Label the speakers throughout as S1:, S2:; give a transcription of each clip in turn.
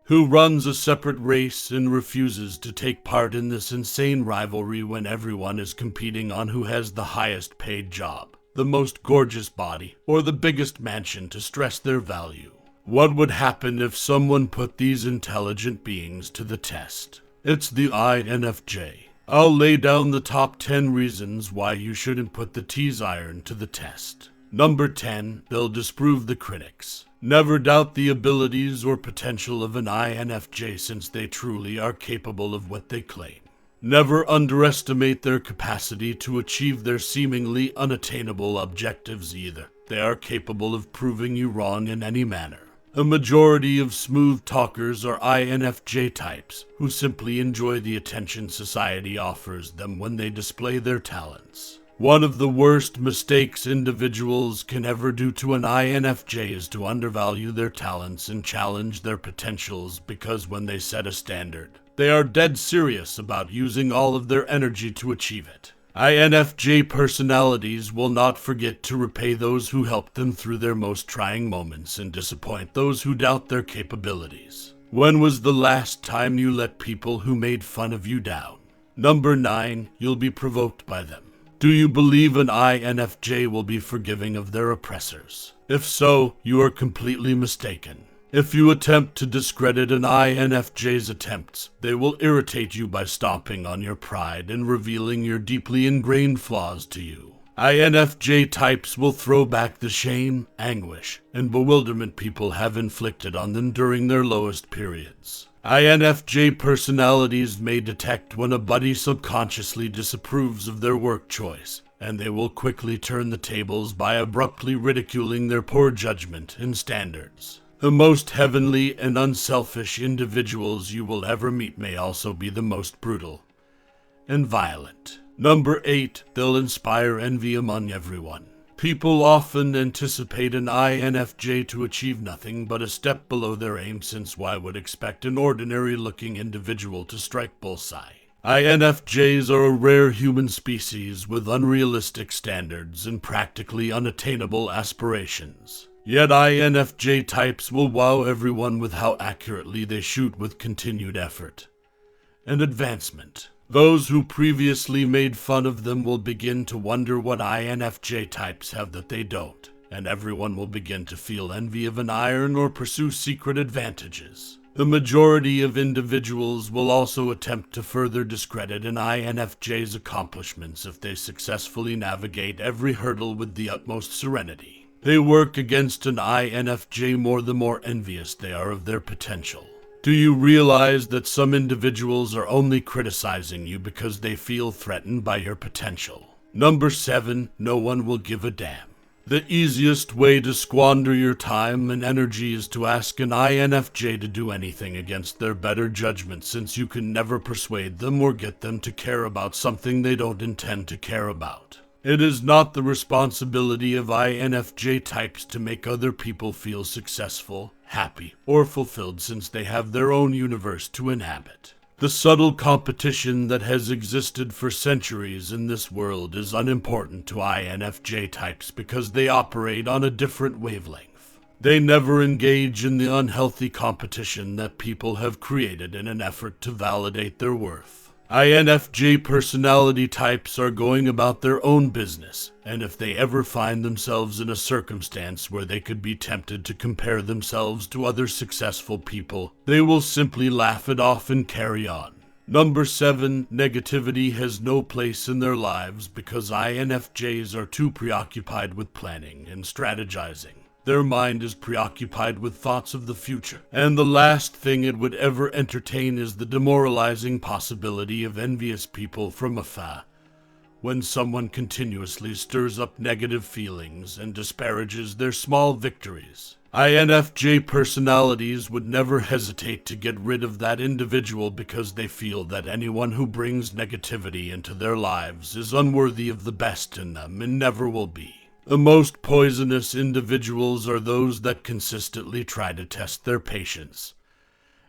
S1: who runs a separate race and refuses to take part in this insane rivalry when everyone is competing on who has the highest paid job, the most gorgeous body, or the biggest mansion to stress their value. What would happen if someone put these intelligent beings to the test? It's the INFJ. I'll lay down the top 10 reasons why you shouldn't put the T's iron to the test. Number 10, they'll disprove the critics. Never doubt the abilities or potential of an INFJ since they truly are capable of what they claim. Never underestimate their capacity to achieve their seemingly unattainable objectives either. They are capable of proving you wrong in any manner. A majority of smooth talkers are INFJ types who simply enjoy the attention society offers them when they display their talents. One of the worst mistakes individuals can ever do to an INFJ is to undervalue their talents and challenge their potentials, because when they set a standard, they are dead serious about using all of their energy to achieve it. INFJ personalities will not forget to repay those who helped them through their most trying moments and disappoint those who doubt their capabilities. When was the last time you let people who made fun of you down? Number 9, you'll be provoked by them. Do you believe an INFJ will be forgiving of their oppressors? If so, you are completely mistaken. If you attempt to discredit an INFJ's attempts, they will irritate you by stomping on your pride and revealing your deeply ingrained flaws to you. INFJ types will throw back the shame, anguish, and bewilderment people have inflicted on them during their lowest periods. INFJ personalities may detect when a buddy subconsciously disapproves of their work choice, and they will quickly turn the tables by abruptly ridiculing their poor judgment and standards. The most heavenly and unselfish individuals you will ever meet may also be the most brutal and violent. Number 8, they'll inspire envy among everyone. People often anticipate an INFJ to achieve nothing but a step below their aim, since why would expect an ordinary-looking individual to strike bullseye? INFJs are a rare human species with unrealistic standards and practically unattainable aspirations. Yet INFJ types will wow everyone with how accurately they shoot with continued effort and advancement. Those who previously made fun of them will begin to wonder what INFJ types have that they don't, and everyone will begin to feel envy of an iron or pursue secret advantages. The majority of individuals will also attempt to further discredit an INFJ's accomplishments if they successfully navigate every hurdle with the utmost serenity. They work against an INFJ more the more envious they are of their potential. Do you realize that some individuals are only criticizing you because they feel threatened by your potential? Number 7, no one will give a damn. The easiest way to squander your time and energy is to ask an INFJ to do anything against their better judgment, since you can never persuade them or get them to care about something they don't intend to care about. It is not the responsibility of INFJ types to make other people feel successful, happy, or fulfilled, since they have their own universe to inhabit. The subtle competition that has existed for centuries in this world is unimportant to INFJ types because they operate on a different wavelength. They never engage in the unhealthy competition that people have created in an effort to validate their worth. INFJ personality types are going about their own business, and if they ever find themselves in a circumstance where they could be tempted to compare themselves to other successful people, they will simply laugh it off and carry on. Number 7, negativity has no place in their lives because INFJs are too preoccupied with planning and strategizing. Their mind is preoccupied with thoughts of the future, and the last thing it would ever entertain is the demoralizing possibility of envious people from afar. When someone continuously stirs up negative feelings and disparages their small victories, INFJ personalities would never hesitate to get rid of that individual because they feel that anyone who brings negativity into their lives is unworthy of the best in them and never will be. The most poisonous individuals are those that consistently try to test their patience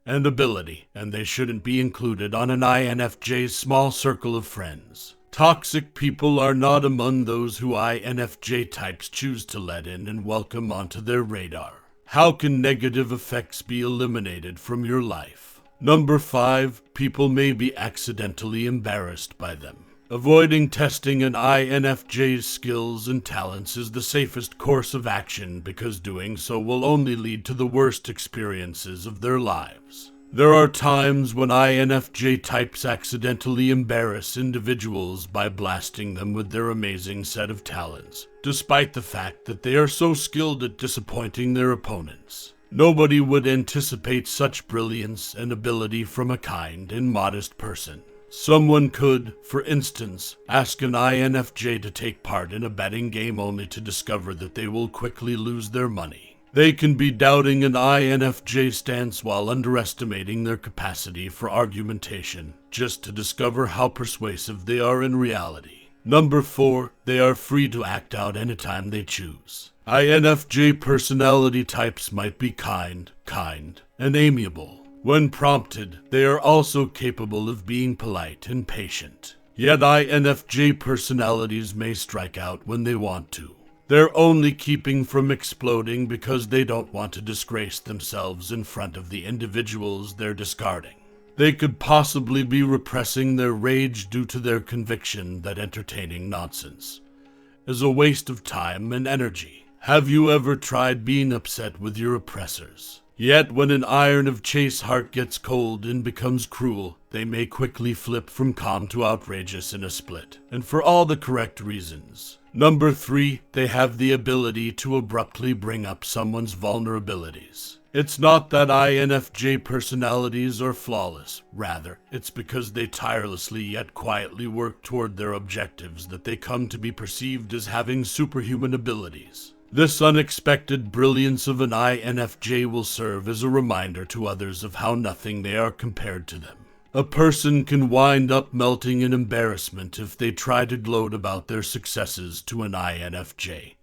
S1: and ability, and they shouldn't be included on an INFJ's small circle of friends. Toxic people are not among those who INFJ types choose to let in and welcome onto their radar. How can negative effects be eliminated from your life? Number 5. People may be accidentally embarrassed by them. Avoiding testing an INFJ's skills and talents is the safest course of action because doing so will only lead to the worst experiences of their lives. There are times when INFJ types accidentally embarrass individuals by blasting them with their amazing set of talents, despite the fact that they are so skilled at disappointing their opponents. Nobody would anticipate such brilliance and ability from a kind and modest person. Someone could, for instance, ask an INFJ to take part in a betting game only to discover that they will quickly lose their money. They can be doubting an INFJ stance while underestimating their capacity for argumentation, just to discover how persuasive they are in reality. Number 4. They are free to act out anytime they choose. INFJ personality types might be kind, and amiable. When prompted, they are also capable of being polite and patient. Yet INFJ personalities may strike out when they want to. They're only keeping from exploding because they don't want to disgrace themselves in front of the individuals they're discarding. They could possibly be repressing their rage due to their conviction that entertaining nonsense is a waste of time and energy. Have you ever tried being upset with your oppressors? Yet when an iron of chase heart gets cold and becomes cruel, they may quickly flip from calm to outrageous in a split, and for all the correct reasons. Number 3, they have the ability to abruptly bring up someone's vulnerabilities. It's not that INFJ personalities are flawless. Rather, it's because they tirelessly yet quietly work toward their objectives that they come to be perceived as having superhuman abilities. This unexpected brilliance of an INFJ will serve as a reminder to others of how nothing they are compared to them. A person can wind up melting in embarrassment if they try to gloat about their successes to an INFJ,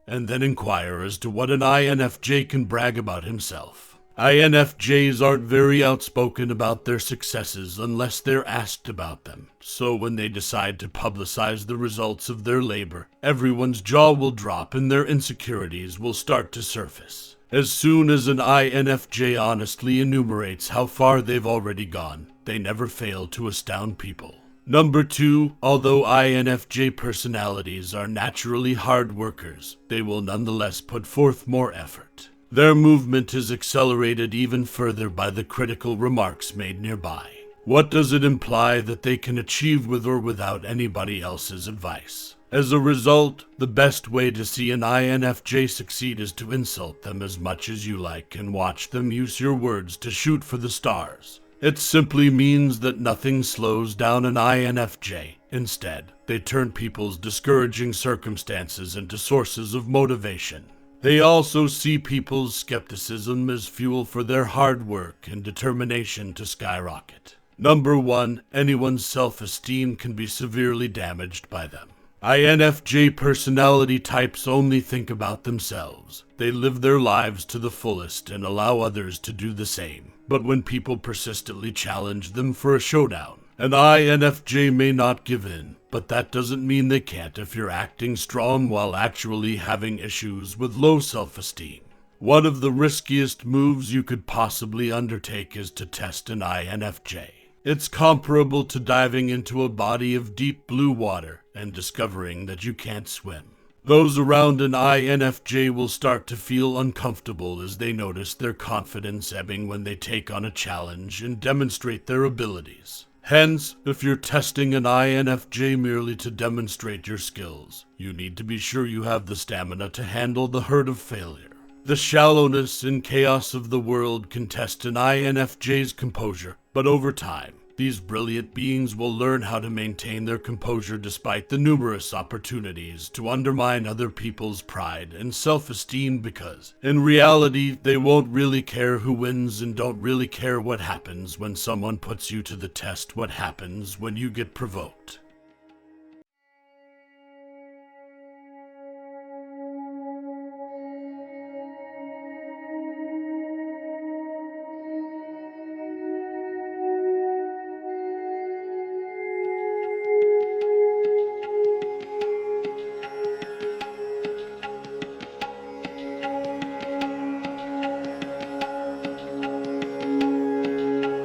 S1: and then inquire as to what an INFJ can brag about himself. INFJs aren't very outspoken about their successes unless they're asked about them, so when they decide to publicize the results of their labor, everyone's jaw will drop and their insecurities will start to surface. As soon as an INFJ honestly enumerates how far they've already gone, they never fail to astound people. Number 2, although INFJ personalities are naturally hard workers, they will nonetheless put forth more effort. Their movement is accelerated even further by the critical remarks made nearby. What does it imply that they can achieve with or without anybody else's advice? As a result, the best way to see an INFJ succeed is to insult them as much as you like and watch them use your words to shoot for the stars. It simply means that nothing slows down an INFJ. Instead, they turn people's discouraging circumstances into sources of motivation. They also see people's skepticism as fuel for their hard work and determination to skyrocket. Number 1, anyone's self-esteem can be severely damaged by them. INFJ personality types only think about themselves. They live their lives to the fullest and allow others to do the same. But when people persistently challenge them for a showdown, an INFJ may not give in, but that doesn't mean they can't if you're acting strong while actually having issues with low self-esteem. One of the riskiest moves you could possibly undertake is to test an INFJ. It's comparable to diving into a body of deep blue water and discovering that you can't swim. Those around an INFJ will start to feel uncomfortable as they notice their confidence ebbing when they take on a challenge and demonstrate their abilities. Hence, if you're testing an INFJ merely to demonstrate your skills, you need to be sure you have the stamina to handle the hurt of failure. The shallowness and chaos of the world can test an INFJ's composure, but over time, these brilliant beings will learn how to maintain their composure despite the numerous opportunities to undermine other people's pride and self-esteem because, in reality, they won't really care who wins and don't really care what happens when someone puts you to the test. What happens when you get provoked?